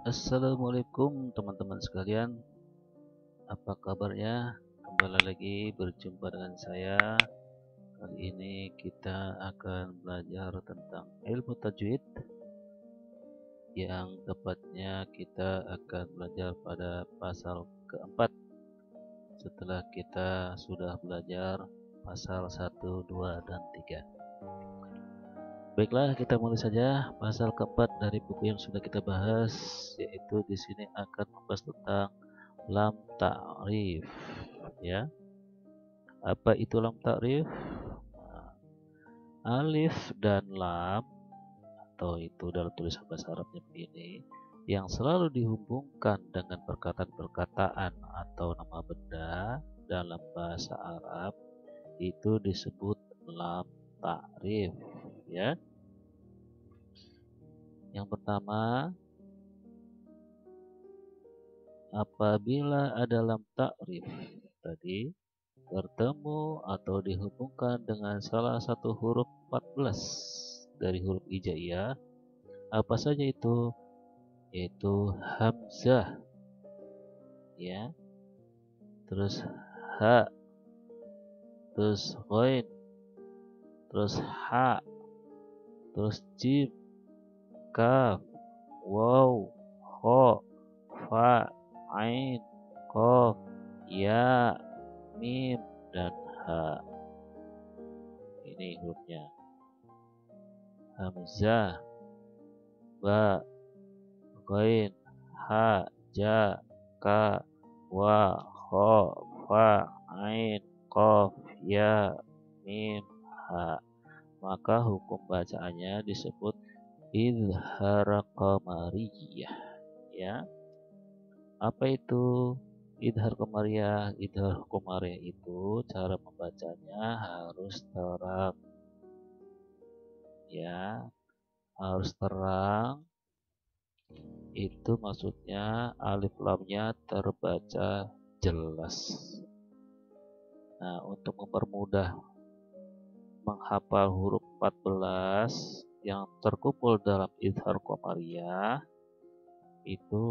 Assalamualaikum teman-teman sekalian, apa kabarnya? Kembali lagi berjumpa dengan saya. Kali ini kita akan belajar tentang ilmu tajwid, yang tepatnya kita akan belajar pada pasal keempat setelah kita sudah belajar pasal 1, 2, dan 3. Baiklah, kita mulai saja pasal keempat dari buku yang sudah kita bahas, yaitu di sini akan membahas tentang lam ta'rif. Ya, apa itu lam ta'rif? Alif dan lam, atau itu dalam tulisan bahasa Arabnya begini, yang selalu dihubungkan dengan perkataan-perkataan atau nama benda dalam bahasa Arab itu disebut lam ta'rif. Ya, yang pertama, apabila ada lam ta'rif tadi bertemu atau dihubungkan dengan salah satu huruf 14 dari huruf hijaiyah, apa saja itu? Yaitu hamzah, ya, terus ha, terus ghain, terus ha, terus jim, kaf, waw, kha, fa, ain, qaf, ya, mim, dan ha. Ini hurufnya: hamzah, ba, ghain, ha, ja, ka, wa, kha, fa, ain, qaf, ya, mim, ha. Maka hukum bacaannya disebut idhar qamariyah. Ya, apa itu idhar qamariyah? Idhar qamariyah itu cara membacanya harus terang. Ya, harus terang. Itu maksudnya alif lamnya terbaca jelas. Nah, untuk mempermudah menghafal huruf 14 yang terkumpul dalam idhar qamariyah, itu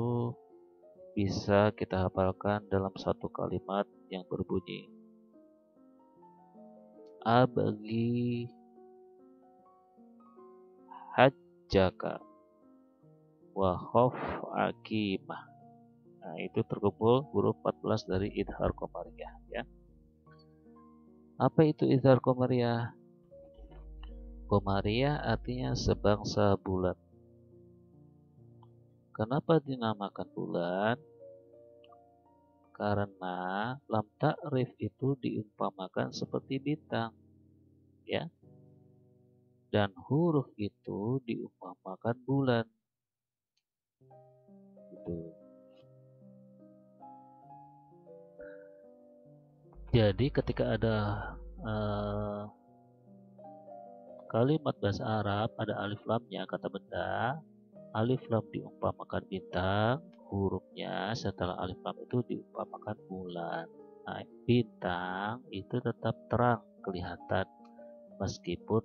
bisa kita hafalkan dalam satu kalimat yang berbunyi abagi hajjaka wa khof akimah. Nah, itu terkumpul huruf 14 dari idhar qamariyah, ya. Apa itu idhar qamariyah? Qamariyah artinya sebangsa bulan. Kenapa dinamakan bulan? Karena lam ta'rif itu diumpamakan seperti bintang, ya. Dan huruf itu diumpamakan bulan. Gitu. Jadi ketika ada kalimat bahasa Arab ada alif lamnya, kata benda, alif lam diumpamakan bintang, hurufnya setelah alif lam itu diumpamakan bulan. Nah, bintang itu tetap terang kelihatan meskipun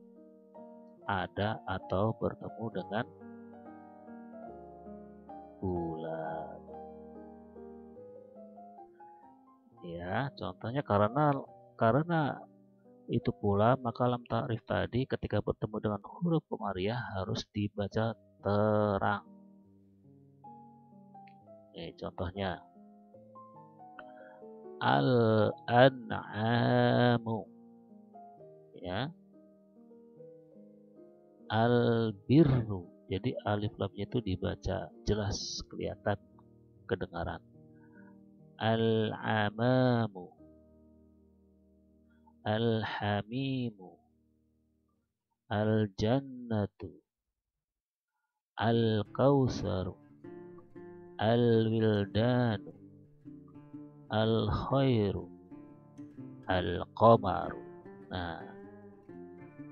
ada atau bertemu dengan bulan. Ya, contohnya karena itu pula maka lam ta'rif tadi ketika bertemu dengan huruf qamariyah harus dibaca terang. Contohnya al-an'amu, ya, al-birru. Jadi alif lamnya itu dibaca jelas kelihatan kedengaran. Al-amamu, al-hamimu, al-jannatu, al-kausaru, al-wildanu, al-khairu, al-qamaru. Nah,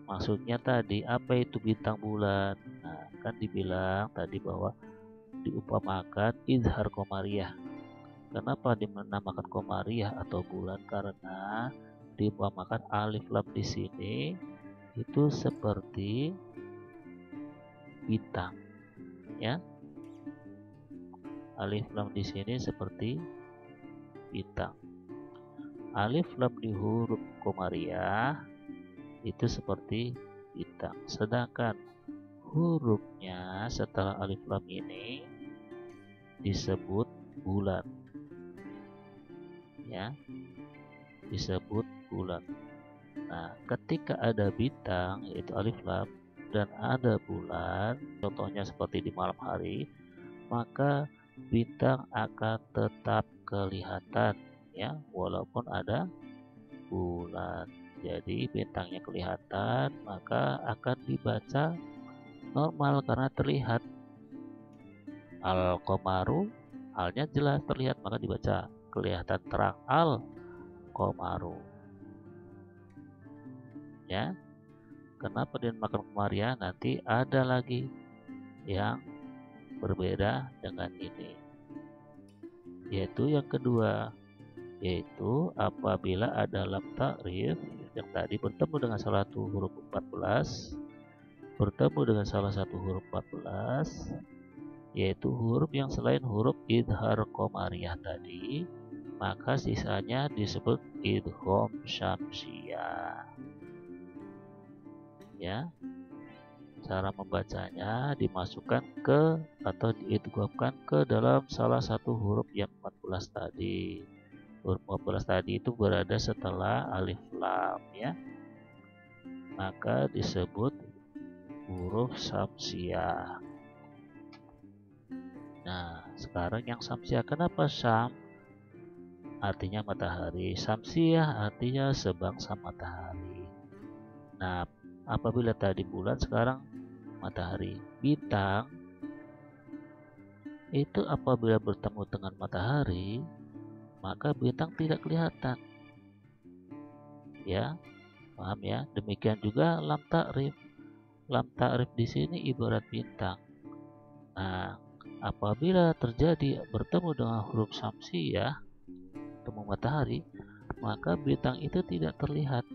maksudnya tadi apa itu bintang bulan? Nah, kan dibilang tadi bahwa diumpamakan izhar qamariyah. Kenapa dinamakan qamariyah atau bulan? Karena diumpamakan alif lam di sini itu seperti bintang, ya. Alif lam di sini seperti bintang. Alif lam di huruf komariah itu seperti bintang. Sedangkan hurufnya setelah alif lam ini disebut bulan. Ya, disebut bulan. Nah, ketika ada bintang yaitu alif lam dan ada bulan, contohnya seperti di malam hari, maka bintang akan tetap kelihatan ya, walaupun ada bulan. Jadi bintangnya kelihatan, maka akan dibaca normal karena terlihat. Al-Qamaru, alnya jelas terlihat maka dibaca kelihatan terang Al-Qamaru. Ya, kenapa dinamakan komariah? Nanti ada lagi yang berbeda dengan ini, yaitu yang kedua, yaitu apabila ada lam ta'rif yang tadi bertemu dengan salah satu huruf 14, bertemu dengan salah satu huruf 14, yaitu huruf yang selain huruf idhar komariah tadi, maka sisanya disebut idgham syamsiyah. Ya, cara membacanya dimasukkan ke atau diidghamkan ke dalam salah satu huruf yang 14 tadi. Huruf 14 tadi itu berada setelah alif lam ya, maka disebut huruf syamsiyah. Nah, sekarang yang syamsiyah, kenapa syam? Artinya matahari, syamsiyah artinya sebangsa matahari. Nah, apabila tadi bulan, sekarang matahari. Bintang itu apabila bertemu dengan matahari, maka bintang tidak kelihatan. Ya, paham ya? Demikian juga lam ta'rif. Lam ta'rif di sini ibarat bintang. Nah, apabila terjadi bertemu dengan huruf syamsiyah, bertemu matahari, maka bintang itu tidak terlihat,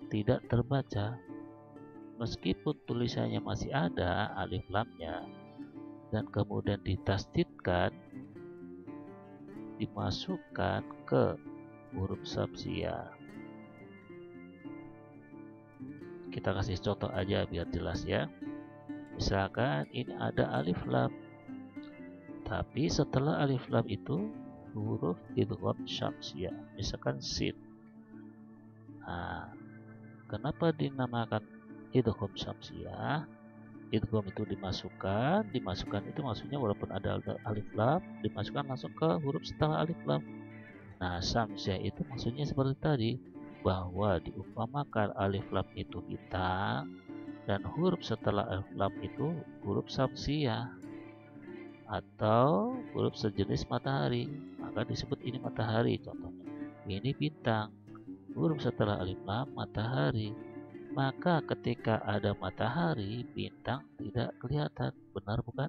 tidak terbaca. Meskipun tulisannya masih ada alif lamnya dan kemudian ditasdidkan, dimasukkan ke huruf syamsiyah. Kita kasih contoh aja biar jelas ya. Misalkan ini ada alif lam, tapi setelah alif lam itu huruf idgham syamsiyah, misalkan sin. Nah, kenapa dinamakan idgham syamsiyah? Idgham itu dimasukkan itu maksudnya walaupun ada alif lam, dimasukkan langsung ke huruf setelah alif lam. Nah, syamsiyah itu maksudnya seperti tadi, bahwa diumpamakan alif lam itu bintang dan huruf setelah alif lam itu huruf syamsiyah atau huruf sejenis matahari, maka disebut ini matahari contohnya. Ini bintang, huruf setelah alif lam matahari. Maka ketika ada matahari, bintang tidak kelihatan. Benar bukan?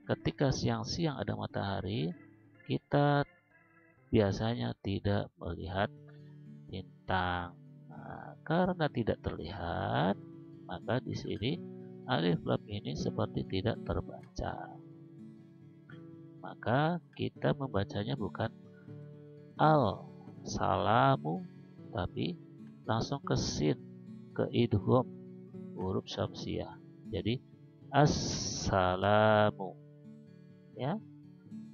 Ketika siang-siang ada matahari, kita biasanya tidak melihat bintang. Nah, karena tidak terlihat, maka di sini alif lam ini seperti tidak terbaca. Maka kita membacanya bukan al-salamu, tapi langsung ke sin, ke idgham huruf syamsiyah. Jadi assalamu ya.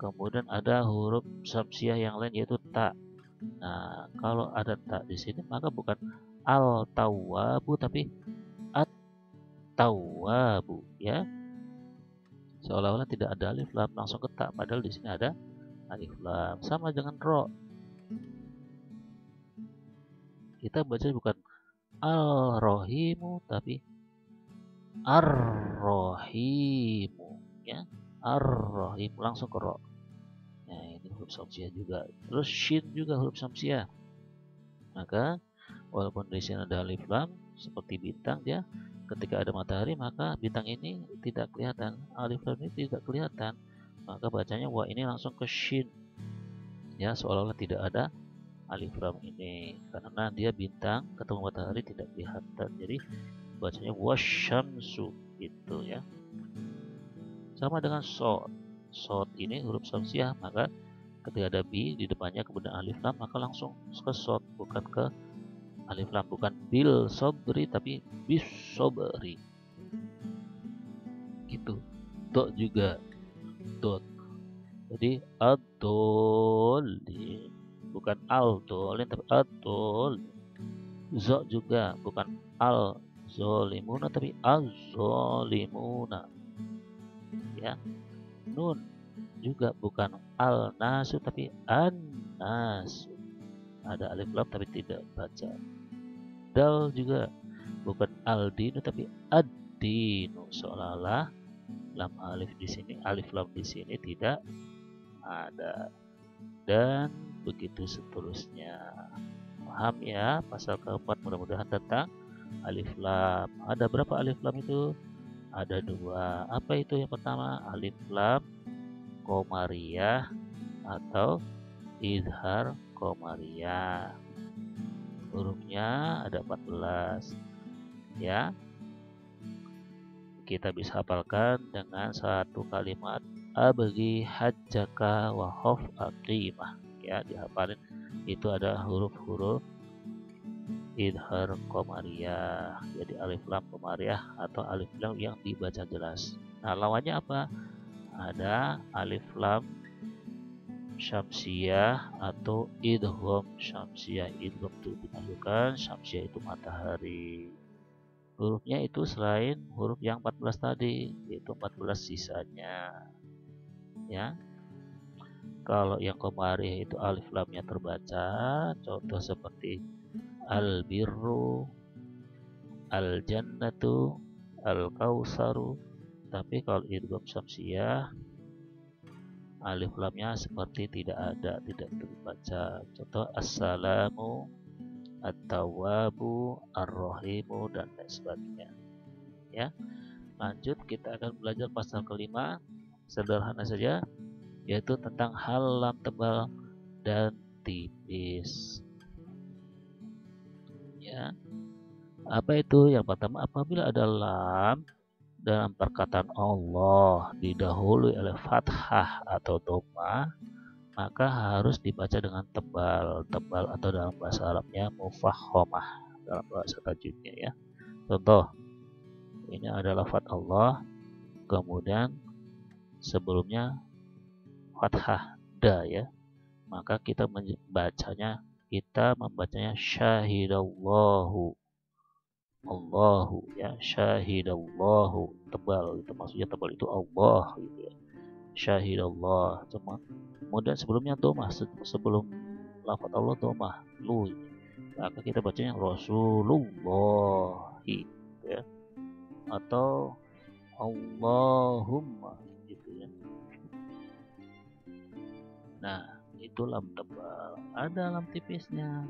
Kemudian ada huruf syamsiyah yang lain yaitu ta. Nah, kalau ada ta di sini maka bukan al-tawwabu tapi at-tawwabu ya. Seolah-olah tidak ada alif lam, langsung ke ta, padahal di sini ada alif lam. Sama dengan ro. Kita baca bukan al-rahimu tapi ar-rahimu ya. Ar-rahimu langsung ke ro. Nah, ini huruf syamsiyah juga. Terus shin juga huruf syamsiyah. Maka walaupun di sini ada alif lam seperti bintang, dia ketika ada matahari maka bintang ini tidak kelihatan, alif lam ini tidak kelihatan. Maka bacanya wah ini langsung ke shin. Ya, seolah-olah tidak ada alif lam ini karena dia bintang ketemu matahari tidak kelihatan, jadi bacanya wasyamsu gitu ya. Sama dengan Sod ini huruf syamsiah, maka ketika ada bi di depannya kemudian alif lam, maka langsung ke sod, bukan ke alif lam, bukan bil sobri tapi bis sobri gitu. Dot juga dot, jadi adolin bukan aldolin tapi adolin. Zo juga bukan al zolimuna tapi az-zolimuna, ya. Nun juga bukan al nasu tapi an nasu, ada alif lam tapi tidak baca. Dal juga bukan al dinu tapi ad dinu, seolah-olah lam alif di sini, alif lam di sini tidak ada, dan begitu seterusnya. Paham ya pasal keempat mudah-mudahan tentang alif lam. Ada berapa alif lam itu? Ada dua. Apa itu? Yang pertama alif lam komariah atau idhar komariah. Hurufnya ada 14 ya. Kita bisa hafalkan dengan satu kalimat abghi hajjaka wa khaf aqimah, ya, dihafalin. Itu ada huruf-huruf idhar komariah, jadi alif lam komariah atau alif lam yang dibaca jelas. Nah, lawannya apa? Ada alif lam syamsiyah atau idgham syamsiyah. Idgham itu dimasukkan, syamsiyah itu matahari. Hurufnya itu selain huruf yang 14 tadi, yaitu 14 sisanya, ya. Kalau yang komariah itu alif lamnya terbaca, contoh seperti al-birru, al-jannatu, al-kausaru. Tapi kalau idgham syamsiyah, alif lamnya seperti tidak ada, tidak terbaca. Contoh assalamu, at-tawwabu, ar-rahimu, dan lain sebagainya. Ya, lanjut kita akan belajar pasal kelima, sederhana saja, yaitu tentang hal lam tebal dan tipis. Ya, apa itu? Yang pertama, apabila ada lam dalam perkataan Allah didahului oleh fathah atau dhammah, maka harus dibaca dengan tebal. Tebal atau dalam bahasa Arabnya mufahhamah, dalam bahasa tajwidnya, ya. Contoh, ini adalah lafaz Allah, kemudian sebelumnya fathah da, ya. Maka kita membacanya syahidallahu, Allahu, ya, syahidallahu, tebal itu maksudnya, tebal itu Allah gitu, ya. Syahidallah, kemudian sebelumnya domah, sebelum lafaz Allah domah lu, maka kita bacanya Rasulullahi, ya, atau Allahumma gitu, ya. Nah, itu lam tebal. Ada lam tipisnya.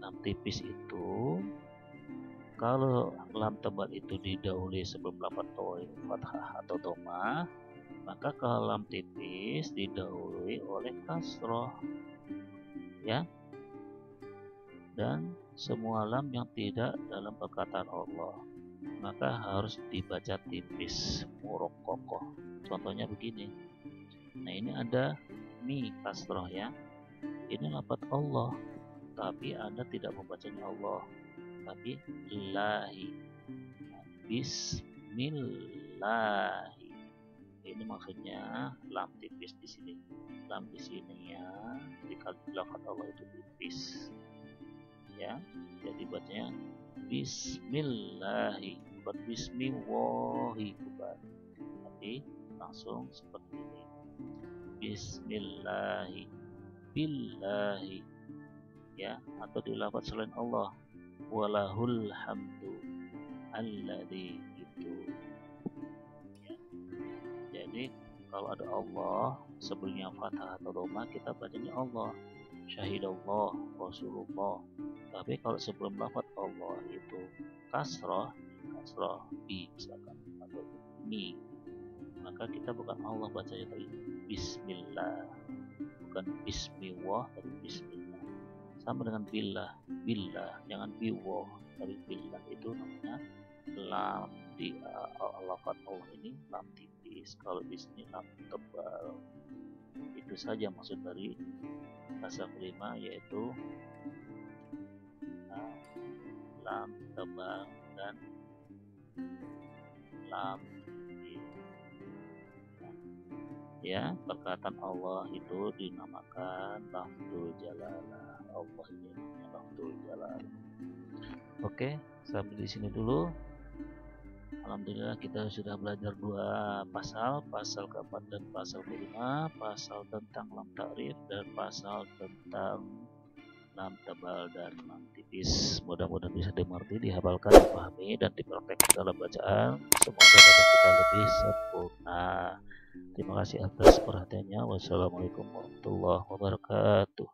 Lam tipis itu kalau lam tebal itu didahului sebelum lafaz fathah atau dhammah, maka kalau lam tipis didahului oleh kasroh, ya. Dan semua lam yang tidak dalam perkataan Allah, maka harus dibaca tipis, murokokoh. Contohnya begini. Nah, ini ada mi kasroh, ya. Ini lafaz Allah, tapi Anda tidak membacanya Allah, tapi lahi. Bismillahi. Ini maksudnya lam tipis di sini. Lam di sini, ya, di lafaz Allah itu tipis, ya. Jadi bacanya Bismillahi, bukan Bismillahi, bukan. Tapi langsung seperti ini. Bismillahi, billahi, ya, atau di lafaz selain Allah, walahul hamdu alladzi, itu, ya. Jadi kalau ada Allah sebelumnya fathah atau dhammah, kita bacanya Allah, syahidallah, Rasulullah. Tapi kalau sebelum lafaz Allah itu kasroh bi misalkan, atau mi, maka kita bukan Allah bacanya, tapi Bismillah, bukan Bismillah tapi Bismillah. Sama dengan billah, jangan biwah tapi billah, itu namanya lam di lafaz Allah ini lam tipis, kalau di sini lam tebal. Itu saja maksud dari bahasa kelima, yaitu lam tebal dan lam tipis. Ya, perkataan Allah itu dinamakan lafzul jalalah. Allah ini lafzul jalalah. Oke, sampai di sini dulu. Alhamdulillah kita sudah belajar 2 pasal, pasal keempat dan pasal kelima, pasal tentang lam ta'rif dan pasal tentang lam tebal dan lam tipis. Mudah-mudahan bisa dimengerti, dihafalkan, dipahami, dan dipraktekkan dalam bacaan. Semoga dapat kita lebih sempurna. Terima kasih atas perhatiannya. Wassalamualaikum warahmatullahi wabarakatuh.